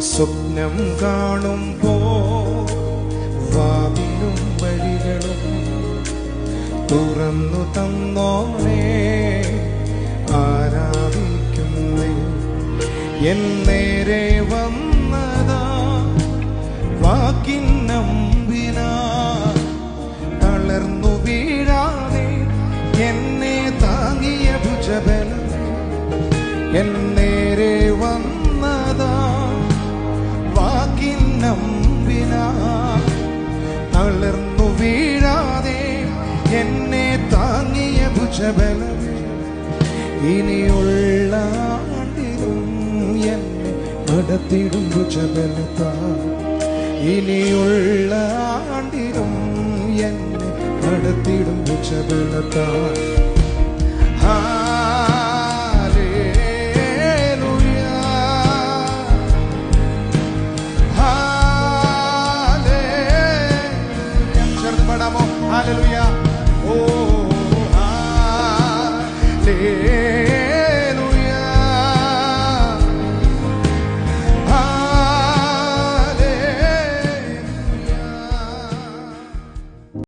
സ്വപ്നം കാണുമ്പോൾ വാതിലും വഴികളും തുറന്നു തന്നോനെ ആരാധിക്കുന്നേ. എന്നേരെ വന്നതാ വാക്കിന്നമ്പിനാ തളർന്നു വീഴാതെ എന്നെ താങ്ങിയ ഭുജബലം. എന്നേരെ വന്നതാ വാക്കിന്നമ്പിനാ തളർന്നു വീഴാതെ എന്നെ താങ്ങിയ ഭുജബലം. ഇനിയുള്ള ആണ്ടിലും എന്നെ നടത്തിടും ഭുജബലത്താ. ഇനിയുള്ള ആണ്ടിലും എന്നെ നടത്തിടും ഭുജബലത്താ. ചേർന്ന് പാടാമോ? ഹല്ലേലൂയ. ഓ ഹല്ലേലൂയ.